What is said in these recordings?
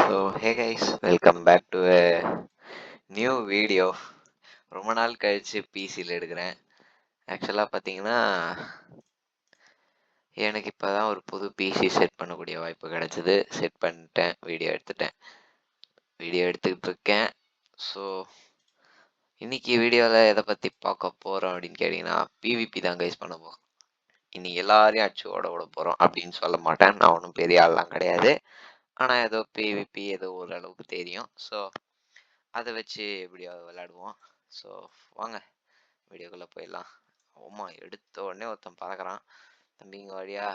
Hey guys, welcome back to a new video. ரொம்ப நாள் கழிச்சு பிசியில் எடுக்கிறேன். ஆக்சுவலாக பார்த்தீங்கன்னா எனக்கு இப்போ தான் ஒரு புது பிசி செட் பண்ணக்கூடிய வாய்ப்பு கிடைச்சிது. செட் பண்ணிட்டேன், வீடியோ எடுத்துக்கிட்டு இருக்கேன். ஸோ இன்னைக்கு வீடியோவில் எதை பற்றி பார்க்க போகிறோம் அப்படின்னு கேட்டிங்கன்னா பிவிபி தான் கைஸ் பண்ண போகிறோம். இன்னைக்கு எல்லாரையும் அடிச்சு ஓட விட போகிறோம் அப்படின்னு சொல்ல மாட்டேன். நான் ஒன்றும் பெரிய ஆள்லாம் கிடையாது. ஆனால் ஏதோ பிவிபி ஏதோ ஓரளவுக்கு தெரியும். ஸோ அதை வச்சு எப்படியாவது விளையாடுவோம். ஸோ வாங்க வீடியோக்குள்ளே போயிடலாம். ஆமா, எடுத்த உடனே ஒருத்தன் பறக்கிறான். தம்பிங்க வழியா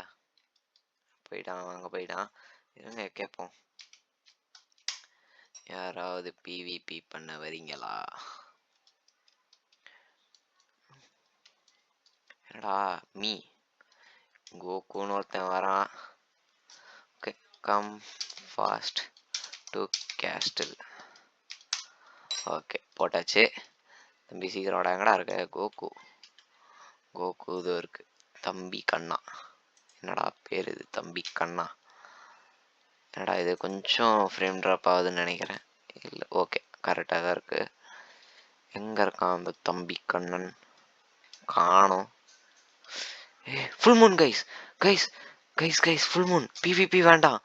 போயிட்டான், அங்கே போயிட்டான். இருங்க கேட்போம், யாராவது பிவிபி பண்ண வரீங்களா? என்னடா மீ கோகுன்னு ஒருத்தன் வரான். Okay, come fast to castle. Okay போட்டாச்சு. தம்பி சீக்கிரம் எங்கடா இருக்க? கோகு இது இருக்கு. தம்பி கண்ணா, என்னடா பேர் இது? தம்பி கண்ணா. என்னடா இது கொஞ்சம் ஃப்ரேம் ட்ராப் ஆகுதுன்னு நினைக்கிறேன். இல்லை, ஓகே கரெக்டாக தான் இருக்கு. எங்கே இருக்கான் அந்த தம்பி கண்ணன்? காணோம். Full Moon guys, guys guys guys full Moon. PVP வேண்டாம்.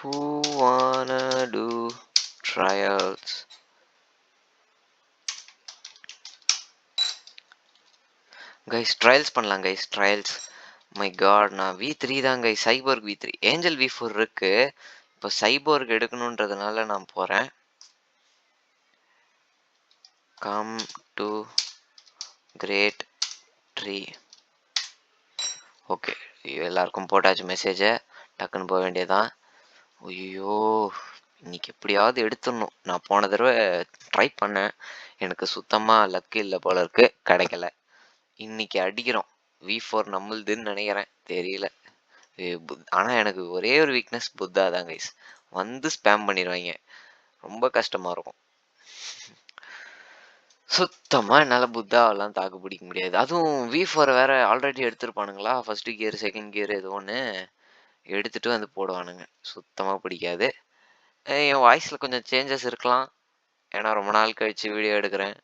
Who wanna do trials? Guys trials பண்ணலாம் கைஸ், ட்ரையல்ஸ். மை காட், நான் V3 தான் guys, cyborg V3. Angel V4 இருக்கு. இப்போ சைபோர்க் எடுக்கணுன்றதுனால நான் போகிறேன். Come to great tree. Okay, எல்லாருக்கும் போட்டாச்சு மெசேஜை. டக்குன்னு போக வேண்டியதான். ஐயோ, இன்னைக்கு எப்படியாவது எடுத்துடணும். நான் போன தடவை ட்ரை பண்ணேன், எனக்கு சுத்தமாக லக்கு இல்லை போல இருக்கு, கிடைக்கல. இன்னைக்கு அடிக்கிறோம். V4 நம்மளுதுன்னு நினைக்கிறேன், தெரியல. ஆனால் எனக்கு ஒரே ஒரு வீக்னஸ், புத்தா தான் கைஸ். வந்து ஸ்பேம் பண்ணிடுவாங்க, ரொம்ப கஷ்டமாக இருக்கும். சுத்தமாக என்னால் புத்தாவெல்லாம் தாக்கு பிடிக்க முடியாது. அதுவும் V4 வேற ஆல்ரெடி எடுத்துருப்பானுங்களா, ஃபர்ஸ்ட் கியர் செகண்ட் கியர் ஏதோ ஒன்று எடுத்துட்டு வந்து போடுவானுங்க. சுத்தமாக பிடிக்காது. என் வாய்ஸில் கொஞ்சம் சேஞ்சஸ் இருக்கலாம், ஏன்னா ரொம்ப நாள் கழிச்சு வீடியோ எடுக்கிறேன்.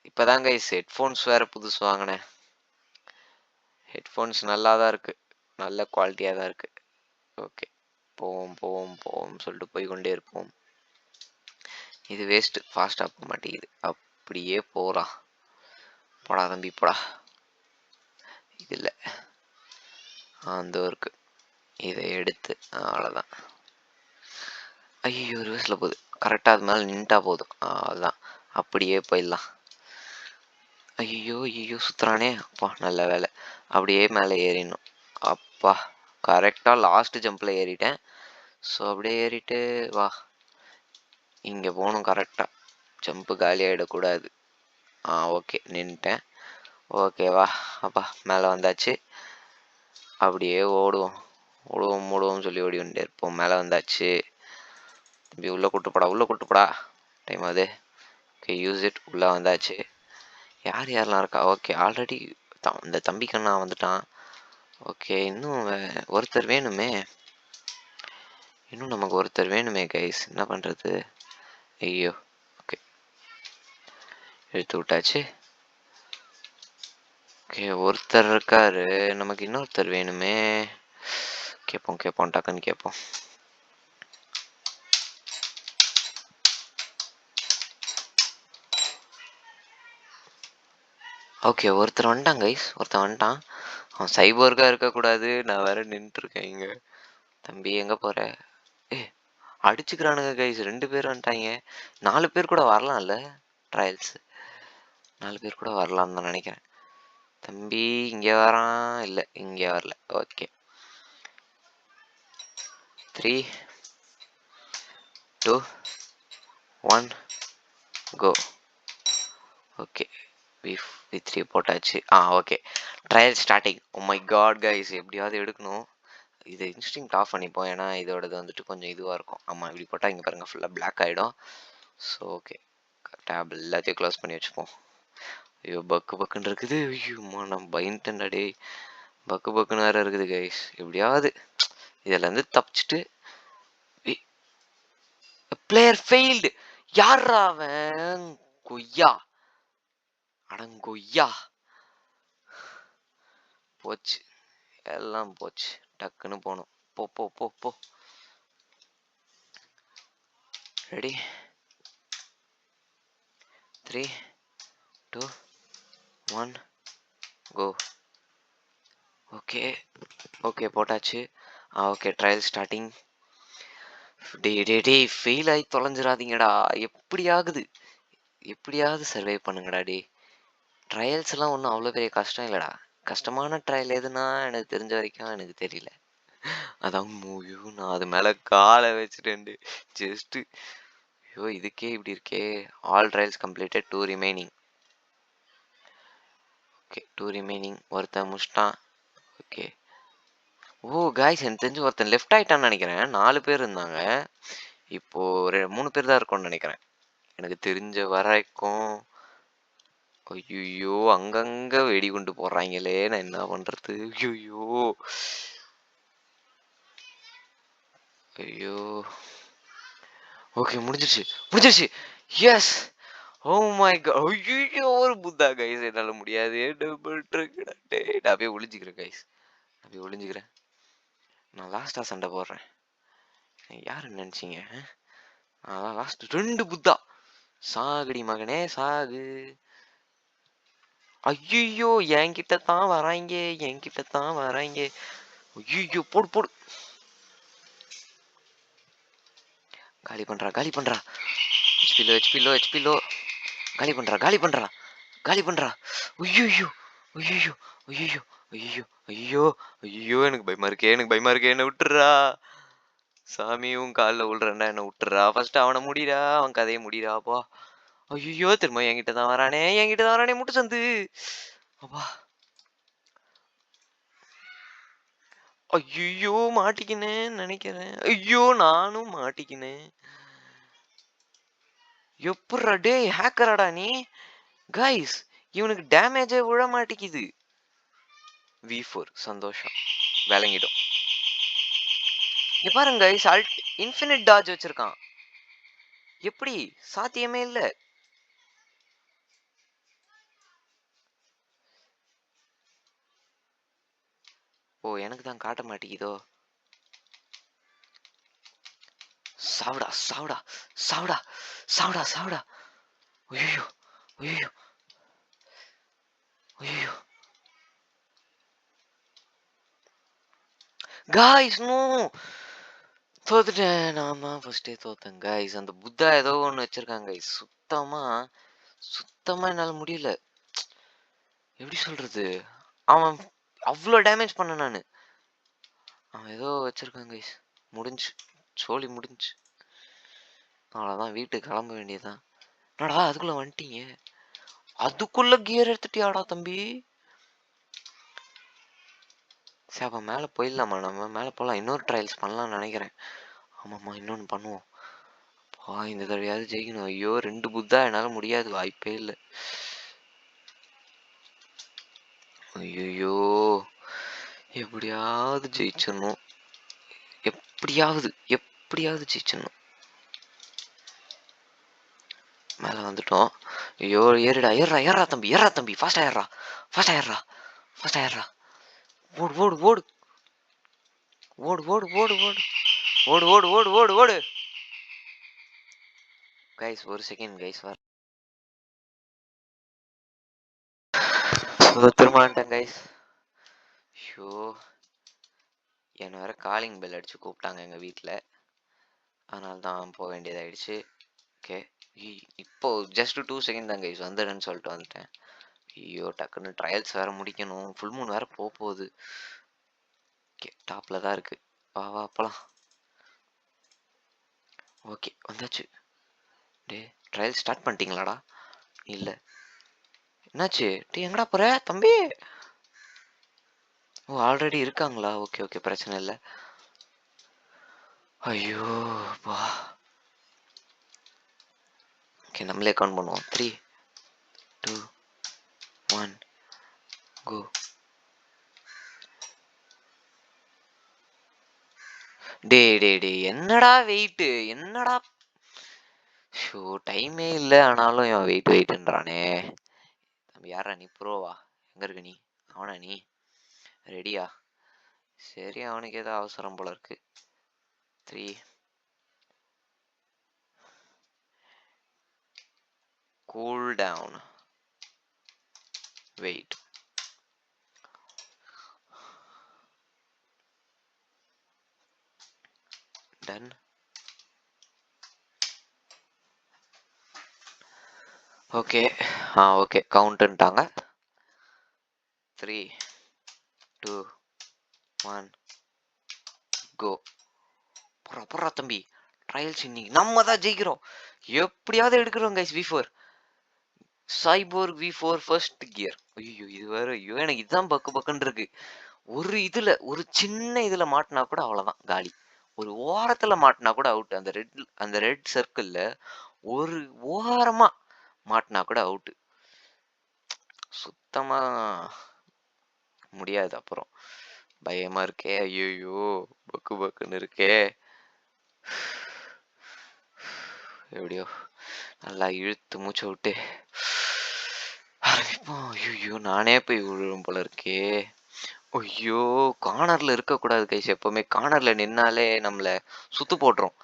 இப்போதான் கைஸ் ஹெட்ஃபோன்ஸ் வேறு புதுசு வாங்கினேன். ஹெட்ஃபோன்ஸ் நல்லா தான் இருக்குது, நல்ல குவாலிட்டியாக தான் இருக்குது. ஓகே, போவோம் போவோம் போவோம் சொல்லிட்டு போய் கொண்டே இருப்போம். இது வேஸ்ட்டு, ஃபாஸ்ட்டாக போக மாட்டேங்குது. அப்படியே போகலாம். போடா தம்பி போடா. இது இல்லை, அந்த இருக்குது. இதை எடுத்து அவ்வளோதான். ஐயோ, ரிவர்ஸில் போகுது. கரெக்டாக அது மேலே நின்ட்டா போதும், அதுதான். அப்படியே போயிடலாம். ஐயோ ஐயோ சுற்றுறானே. அப்பா நல்ல வேலை, அப்படியே மேலே ஏறிடணும். அப்பா கரெக்டாக லாஸ்ட் ஜம்பில் ஏறிட்டேன். ஸோ அப்படியே ஏறிட்டு வா, இங்கே போகணும் கரெக்டாக. ஜம்ப்பு காலி ஆகிடக்கூடாது. ஓகே நின்ட்டேன். ஓகேவா, அப்பா மேலே வந்தாச்சு. அப்படியே ஓடுவோம் சொல்லி ஓடி வந்துட்டே இருப்போம். மேலே வந்தாச்சு. தம்பி உள்ளே கூட்டுப்படா டைம் அது. Okay use it. உள்ளே வந்தாச்சு. யாரெல்லாம் இருக்கா? ஓகே ஆல்ரெடி இந்த தம்பி கண்ணா வந்துட்டான். ஓகே, இன்னும் ஒருத்தர் வேணுமே, நமக்கு ஒருத்தர் வேணுமே கைஸ், என்ன பண்ணுறது? ஐயோ, ஓகே எடுத்து விட்டாச்சு. ஓகே ஒருத்தர் இருக்காரு, நமக்கு இன்னொருத்தர் வேணுமே. கேட்போம் டக்குன்னு கேட்போம். ஓகே ஒருத்தர் வந்துட்டான் கைஸ், வந்துட்டான். அவன் சைபோர்க்காக இருக்கக்கூடாது, நான் வேற நின்றுருக்கேன் இங்கே. தம்பி எங்கே போகிற? அடிச்சுக்கிறானுங்க கைஸ், 2 பேர் வந்துட்டாங்க. 4 பேர் கூட வரலாம்ல ட்ரையல்ஸ், 4 பேர் கூட வரலாம்னு தான் நினைக்கிறேன். தம்பி இங்கே வரான், இல்லை இங்கே வரல. Okay 3 2 1 go. ஓகே V3 போட்டாச்சு. Okay trial starting. Oh my God guys, எப்படியாவது எடுக்கணும். இது இன்ஸ்டிங்க்ட் ஆஃப் பண்ணிப்போம், ஏன்னா இதோடது வந்துட்டு கொஞ்சம் இதுவாக இருக்கும். ஆமாம், இப்படி போட்டால் இங்கே பாருங்கள் ஃபுல்லாக பிளாக் ஆகிடும். ஸோ ஓகே டேப் எல்லாத்தையும் க்ளோஸ் பண்ணி வச்சுப்போம். ஐயோ பக்குன்னு இருக்குது. ஐயோம்மா நான் பயந்துட்டேன்டா டேய். பக்குன்னு வேறு இருக்குது கைஸ். எப்படியாவது இதிலேருந்து தப்பிச்சுட்டு பிளேயர் ஃபெயில்டு. யார்ரா அவன்? கொய்யா, அடங்கொய்யா. போச்சு, எல்லாம் போச்சு. டக்குன்னு போகணும். போ போ போ போ. Ready, 3, 2, 1, go. ஓகே ஓகே, போட்டாச்சு. Okay, trial starting. டே ஃபெயில் ஆகி தொலைஞ்சிடாதீங்கடா. எப்படி ஆகுது, எப்படியாவது சர்வை பண்ணுங்கடா டே. ட்ரையல்ஸ் எல்லாம் ஒன்றும் அவ்வளோ பெரிய கஷ்டம் இல்லைடா. கஷ்டமான ட்ரையல் எதுனா எனக்கு தெரிஞ்ச வரைக்கும் எனக்கு தெரியல. அதான் மூவியூ, நான் அது மேலே காலை வச்சுட்டேன் ஜஸ்ட்டு. ஐயோ, இதுக்கே இப்படி இருக்கே. All trials completed, 2 remaining. Okay, 2 remaining. ஒருத்தன் முடிச்சிட்டான். ஓகே. ஓ காய்ஸ், எனக்கு தெரிஞ்சு ஒருத்தன் லெஃப்ட் ஆயிட்டான்னு நினைக்கிறேன். 4 பேர் இருந்தாங்க, இப்போ 3 பேர் தான் இருக்கும்னு நினைக்கிறேன் எனக்கு தெரிஞ்ச வரைக்கும். ஐயோ, அங்கங்க வெடிகுண்டு போடுறாங்களே, நான் என்ன பண்றது? ஐயோ ஐயோ. ஓகே, முடிஞ்சிருச்சு முடிஞ்சிருச்சு. எஸ். Oh my God. ஐயோ, ஒரு புத்தா கைஸ், என்னால முடியாது. டபுள் ட்ரிக்டா. டேய், நான் போய் ஒளிஞ்சிக்கிறேன் கைஸ், நான் போய் ஒளிஞ்சிக்கிறேன். நான் லாஸ்டா சண்டை போடுறேன். யாரு நினைச்சீங்க? அதான் லாஸ்ட் 2 புத்தா. சாகுடி மகனே சாகு. ஐயோ, என்கிட்ட தான் வராங்க, என்கிட்ட தான் வராங்க. ஐயோ, போடு போடு. காலி பண்றா காலி பண்றா. HP low, HP low, HP low. காலி பண்றா காலி பண்றா காலி பண்றா. ஐயோ ஐயோ ஐயோ ஐயோ ஐயோ ஐயோ, எனக்கு பயமா இருக்கே, எனக்கு பயமா இருக்கே. என்ன விட்டுறா சாமியும் காலில் விழுறேன்டா, என்ன விட்டுறா. ஃபர்ஸ்ட் அவனை முடிடா, அவன் கதையை முடிடாப்பா. ஐயோ, திரும்ப என்கிட்ட தான் வரானே, என்கிட்ட தான் வரானே முட்டு சந்து. அப்பா. ஐயோ, மாட்டிக்கினேன்னு நினைக்கிறேன். ஐயோ, நானும் மாட்டிக்கினேன். எப்பட்றா டேய், ஹேக்கராடா நீ? கைஸ், இவனுக்கு டேமேஜே விழ மாட்டேங்குது. V4 சந்தோஷம், விளங்கிடும். இங்க பாருங்க கைஸ், இன்ஃபினிட் டாஜ் வச்சிருக்கான். எப்படி சாத்தியமே இல்ல. ஓ, எனக்கு தான் காட்ட மாட்டேங்குதோ. சாவுடா சாவுடா சாவுடா சாவுடா சாவுடா. ஐயோ ஐயோ ஐயோ. காய்ஸ் நோ, தோத்துட்டேன். நான் தான் ஃபர்ஸ்டே தோத்தேன் காய்ஸ். அந்த புத்தா ஏதோ ஒன்று வச்சிருக்காங்க guys. சுத்தமா சுத்தமா என்னால முடியல. எப்படி சொல்றது, அவன் அவ்வளோ டேமேஜ் பண்ண நானு. அவன் ஏதோ வச்சிருக்கான் கைஸ். முடிஞ்சு, சோலி முடிஞ்சு. அவ்வளோதான், வீட்டுக்கு கிளம்ப வேண்டியதுதான். என்னடா அதுக்குள்ள வந்துட்டீங்க? அதுக்குள்ள கியர் எடுத்துட்டியாடா தம்பி? சரி, அப்போ மேலே போயிடலாமா? நம்ம மேலே போகலாம். இன்னொரு ட்ரையல்ஸ் பண்ணலாம்னு நினைக்கிறேன். ஆமாம்மா, இன்னொன்று பண்ணுவோம். இந்த தடவையாவது ஜெயிக்கணும். ஐயோ, 2 புத்தா என்னால் முடியாது, வாய்ப்பே இல்லை. ஐயோ, எப்படியாவது ஜெயிச்சிடணும், எப்படியாவது எப்படியாவது ஜெயிச்சிடணும். மேலே வந்துட்டோம். ஐயோ, ஏறுடா ஏறா ஏறா தம்பி, ஏறா தம்பி, ஃபாஸ்டா ஏறா ஃபாஸ்டா ஏறா ஃபாஸ்டா ஏறா. ஓடு ஓடு ஓடு ஓடு ஓடு ஓடு ஓடு ஓடு ஓடு ஓடு ஓடு ஓடு. கைஸ், ஒரு செகண்ட் கைஸ், வர திரும்பிட்டேன் கைஸ். ஷோ, என்ன வேற காலிங் பெல் அடிச்சு கூப்பிட்டாங்க எங்க வீட்டில், அதனால தான் போக வேண்டியதாயிடுச்சு. ஓகே, இப்போ ஜஸ்ட் 2 செகண்ட் தான் கைஸ், வந்துடுன்னு சொல்லிட்டு வந்துட்டேன். ஐயோ, டக்குன்னு ட்ரையல்ஸ் வேற முடிக்கணும், ஃபுல் மூன் வேற போகுது. ஓகே, டாப்ல தான் இருக்கு. வா வா போலாம். ஓகே, வந்தாச்சு. டே, ட்ரையல் ஸ்டார்ட் பண்ணிட்டீங்களாடா? இல்லை, என்னாச்சு? டே, எங்கடா போற தம்பி? ஓ, ஆல்ரெடி இருக்காங்களா? ஓகே ஓகே, பிரச்சனை இல்லை. ஐயோ வா. ஓகே, நம்மளே கவுண்ட் பண்ணுவோம். 3, 2, 1, கோ. டே டே டே, என்னடா வெயிட், என்னடா ஷோ டைமே இல்ல. ஆனாலும் இவன் வெயிட்ன்றானே. தம்பி யார்றா நீ? ப்ரோவா? எங்க இருக்க நீ? அவனா நீ? ரெடியா? சரி அவனுக்கு ஏதோ அவசரம் போல இருக்கு. 3 cool down. Wait. Done. Okay. Okay கவுண்ட்ன்ட்டாங்க. 3 2 1 கோ. போறா தம்பி. ட்ரையல்ஸ் இன்னைக்கு நம்ம தான் ஜெயிக்கிறோம். எப்படியாவது எடுக்கிறோம் guys. V4 cyborg V4 first gear. ஐயோ இது வேற. ஐயோ எனக்கு இதுதான் பக்குன்னு இருக்கு. ஒரு சின்ன இதுல மாட்டினா கூட அவ்வளவுதான் காலி. ஒரு ஓரத்துல மாட்டினா கூட அவுட். அந்த ரெட் சர்க்கிள்ல ஒரு ஓரமா மாட்டினா கூட அவுட். சுத்தமா முடியாது. அப்புறம் பயமா இருக்கே. ஐயோ பக்குன்னு இருக்கே. எப்படியோ நல்லா இழுத்து மூச்சை விட்டு ஆரம்பிப்போம். ஐயோ நானே போய் விழுவும் போல இருக்கே. ஐயோ கார்னர்ல இருக்கக்கூடாது கைஸ். எப்பவுமே கார்னர்ல நின்னாலே நம்மள சுத்து போட்டுரும்.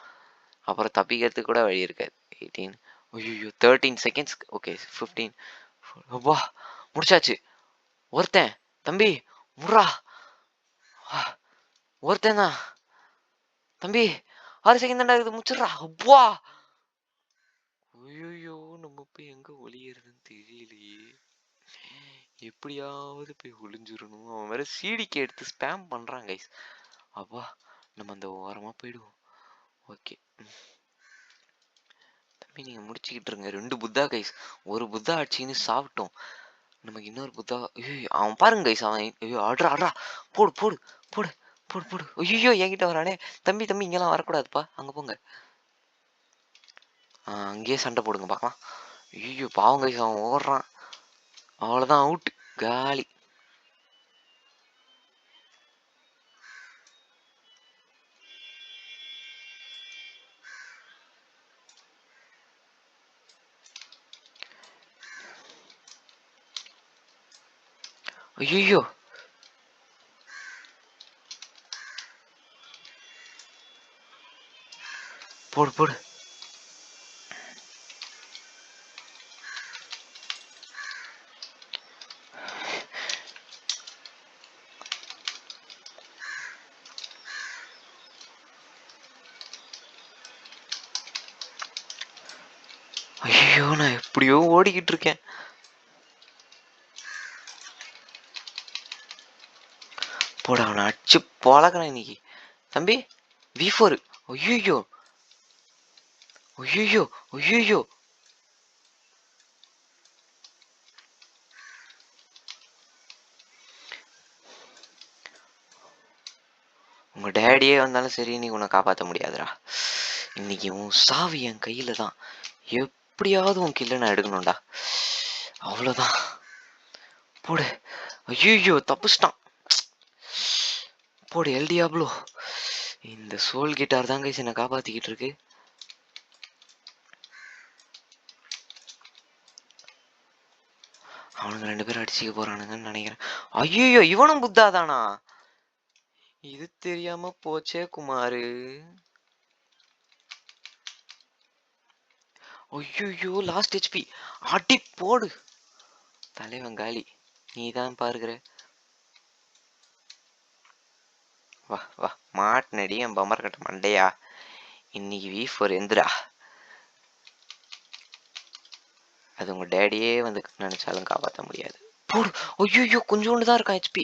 அப்புறம் தப்பிக்கிறதுக்கு கூட வழி இருக்காது. 18. ஐயோ 13 செகண்ட்ஸ். ஓகே 15. வா முடிச்சாச்சு. ஒருத்தன் தம்பி முறா. ஒருத்தன் தான் தம்பி. 6 செகண்ட் தான்டா இருக்குது. முடிச்சிடுறா. அப்பா. ஐயோ நம்ம போய் எங்க ஒளியறதுன்னு தெரியலையே. எப்படியாவது போய் ஒளிஞ்சிடணும். அவன் வேற சிடிக்கு எடுத்து ஸ்பேம் பண்றான் கைஸ். அப்பா நம்ம அந்த ஓரமா போயிடுவோம். ஓகே தம்பி நீங்க முடிச்சுக்கிட்டு இருங்க. 2 புத்தா கைஸ். ஒரு புத்தா அடிச்சின்னு சாப்பிட்டோம். நமக்கு இன்னொரு புத்தா. அவன் பாருங்க கைஸ். அவன் ஐயோ ஆடுறா. போடு போடு போடு போடு போடு. ஐயோ என்கிட்ட வரானே. தம்பி இங்கெல்லாம் வரக்கூடாதுப்பா. அங்க போங்க. அங்கேயே சண்டை போடுங்க பார்க்கலாம். ஐயோ பாவம் கைஸ். அவன் ஓடுறான். அவ்வளோதான் அவுட். காலி. ஐயோ போடு போடு. ஐயோ நான் எப்படியோ ஓடிக்கிட்டு இருக்கேன். போட அவனை அடிச்சு பழக்கிறேன் இன்னைக்கு. தம்பி V4. ஐயோ ஐயோ ஐயோ. உங்க டேடியே வந்தாலும் சரி நீ உன்னை காப்பாற்ற முடியாதுடா. இன்னைக்கு உன் சாவி என் கையில தான். எப்படியாவது உன் கில்ல நான் எடுக்கணும்டா. அவ்வளவுதான். போடு. ஐயோ தப்புச்சிட்டான். போடு எல் டியாப்லோ. இந்த சோல் கிட்டார் தான் கைஸ் என்னை காப்பாத்திக்கிட்டு இருக்கு. அவனுங்க 2 பேரும் அடிச்சுக்க போறானுங்கன்னு நினைக்கிறேன். ஐயோ இவனும் புத்தாதானா? இது தெரியாம போச்சே குமாரு. ஐயோ லாஸ்ட் HP. அடி போடு. தலைவன் காலி. நீதான் பாருகிற. வா வா மாட்டினடி என் பம்பர் கட்ட மண்டையா. இன்னைக்கு V4 எந்திரா. அது உங்க டேடியே வந்து நினைச்சாலும் காப்பாற்ற முடியாது. போடு. ஐயோ கொஞ்சோண்டு தான் இருக்கான் HP.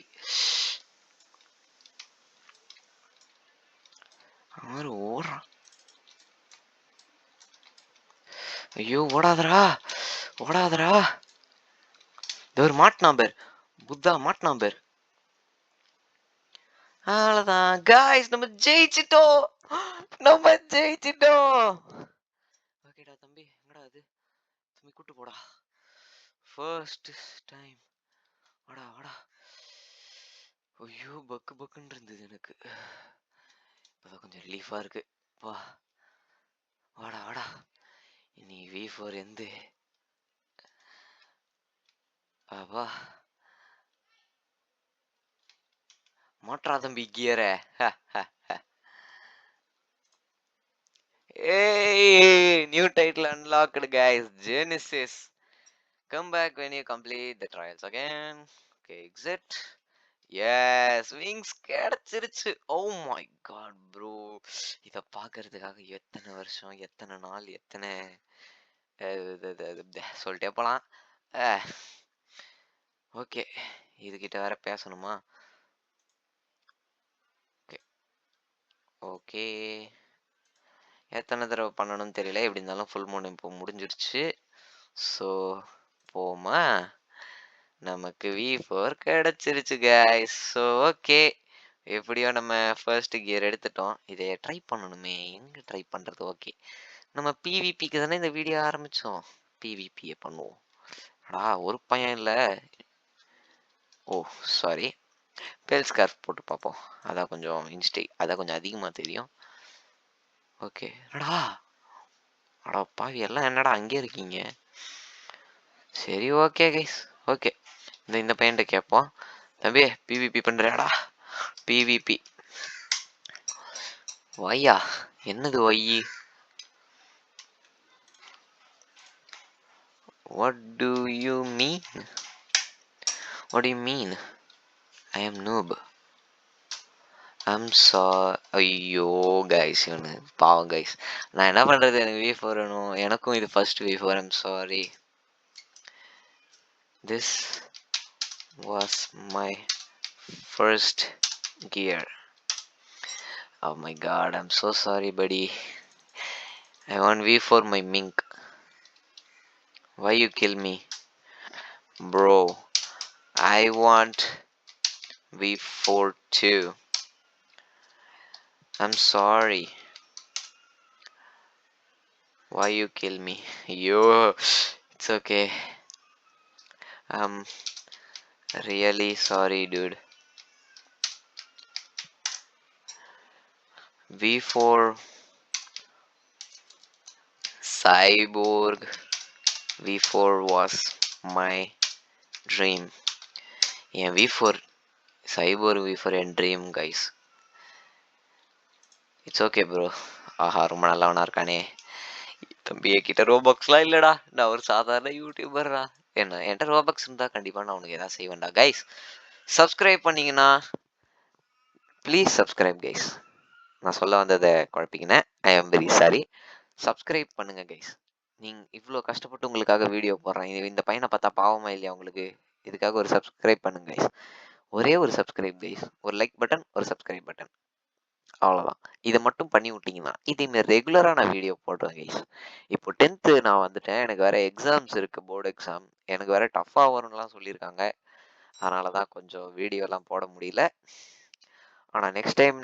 அவரு ஓடுறான். ஐயோ ஓடாதரா ஓடாதரா. ஒரு மாட்டினான் பேர். புத்தா மாட்டினான் பேர். அவ்வளவுதான் காய்ஸ் நம்ம ஜெயிச்சிட்டோம். ஓகேடா தம்பி எங்கடா அது? தம்பி கூட்டு போடா. First time. வாடா. ஐயோ பக்குன்னு இருந்தது எனக்கு. இப்பதான் கொஞ்சம் ரிலீஃபா இருக்கு. வாடா. V4 எந்து அப்பா மாற்றா தம்பி கியரை. Hey, new title unlocked, guys. Genesis. Come back when you complete the trials again. Okay, exit. Yes, wings கிடைச்சிருச்சு. Oh my god, bro. இத பாக்குறதுக்காக எத்தனை வருஷம், எத்தனை நாள், எத்தனை சொல்லிட்டே போலாம். ஓகே, இதுகிட்ட வேற பேசணுமா? ஓகே ஓகே, எத்தனை தடவை பண்ணணும்னு தெரியல. எப்படி இருந்தாலும் ஃபுல் மூன் இப்போ முடிஞ்சிருச்சு. ஸோ போமா, நமக்கு V4 கிடைச்சிருச்சு guys. ஸோ ஓகே, எப்படியோ நம்ம ஃபர்ஸ்ட் கியர் எடுத்துட்டோம். இதை ட்ரை பண்ணணுமே, எங்க ட்ரை பண்றது? ஓகே, நம்ம பிவிபிக்கு தானே இந்த வீடியோ ஆரம்பிச்சோம். பிவிபியை பண்ணுவோம். ஒரு பையன் இல்லை. ஓ சாரி, பெல் ஸ்கார்ஃப் போட்டு பார்ப்போம். அதான் கொஞ்சம் அதான் கொஞ்சம் அதிகமாக தெரியும். ஓகே, அடா பாவி எல்லாம் என்னடா அங்கே இருக்கீங்க? சரி ஓகே கைஸ், ஓகே இந்த பையன்கிட்ட கேட்போம். தம்பி பிவிபி பண்றியாடா? பிவிபி வையா? என்னது ஒய்யி? What do you mean? What do you mean? I am noob. I'm sorry. ஐயோ கைஸ், இவனு பாவம் கைஸ். நான் என்ன பண்றது? எனக்கு V4 வேணும். எனக்கும் இது first V4. I'm sorry. This was my first gear. Oh my god, I'm so sorry buddy. I want V4 my mink. Why you kill me? Bro, I want V4 too. I'm sorry. Why you kill me? Yo, it's okay. I'm really sorry dude. V4 Cyborg V4 was my dream. என் V4 Cyborg V4 என் dream guys. It's okay bro. ஆஹா, ரொம்ப நல்லவனா இருக்கானே. தம்பி என்கிட்ட ரோபாக்ஸ்லாம் இல்லடா, நான் ஒரு சாதாரண யூடியூபர்ரா. என்கிட்ட ரோபாக்ஸ் இருந்தா கண்டிப்பா நான் உனக்கு ஏதாவது செய்வேன்டா. கைஸ் சப்ஸ்கிரைப் பண்ணீங்கன்னா ப்ளீஸ் சப்ஸ்கிரைப் கைஸ். நான் சொல்ல வந்ததை குழப்பிக்கினேன். ஐ ஆம் வெரி சாரி. சப்ஸ்கிரைப் பண்ணுங்க கைஸ். நீங்க இவ்வளோ கஷ்டப்பட்டு உங்களுக்காக வீடியோ போடுறேன். இந்த பையனை பார்த்தா பாவமா இல்லையா உங்களுக்கு? இதுக்காக ஒரு சப்ஸ்கிரைப் பண்ணுங்க கைஸ். ஒரே ஒரு சப்ஸ்கிரைப் கைஸ். ஒரு லைக் பட்டன், ஒரு சப்ஸ்கிரைப் பட்டன், அவ்வளோதான். இதை மட்டும் பண்ணி விட்டீங்கன்னா இதேமாரி ரெகுலராக நான் வீடியோ போடுறேன் கைஸ். இப்போ 10th நான் வந்துட்டேன். எனக்கு வேற எக்ஸாம்ஸ் இருக்கு, போர்டு எக்ஸாம். எனக்கு வேற டஃப்பாக வரும்லாம் சொல்லியிருக்காங்க. அதனால தான் கொஞ்சம் வீடியோலாம் போட முடியல. ஆனால் நெக்ஸ்ட் டைம்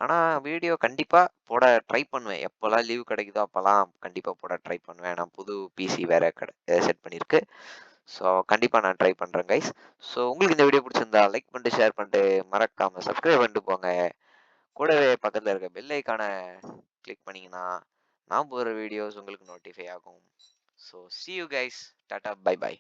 ஆனால் வீடியோ கண்டிப்பாக போட ட்ரை பண்ணுவேன். எப்போல்லாம் லீவ் கிடைக்குதோ அப்போல்லாம் கண்டிப்பாக போட ட்ரை பண்ணுவேன். நான் புது பிசி வேற செட் பண்ணியிருக்கு. ஸோ கண்டிப்பாக நான் ட்ரை பண்ணுறேன் கைஸ். ஸோ உங்களுக்கு இந்த வீடியோ பிடிச்சிருந்தா லைக் பண்ணிட்டு, ஷேர் பண்ணிட்டு, மறக்காமல் சப்ஸ்கிரைப் பண்ணிட்டு போங்க. கூடவே பக்கத்தில் இருக்க பெல் ஐக்கானை கிளிக் பண்ணிங்கன்னா நான் போகிற வீடியோஸ் உங்களுக்கு நோட்டிஃபை ஆகும். So see you guys. Tata, by by.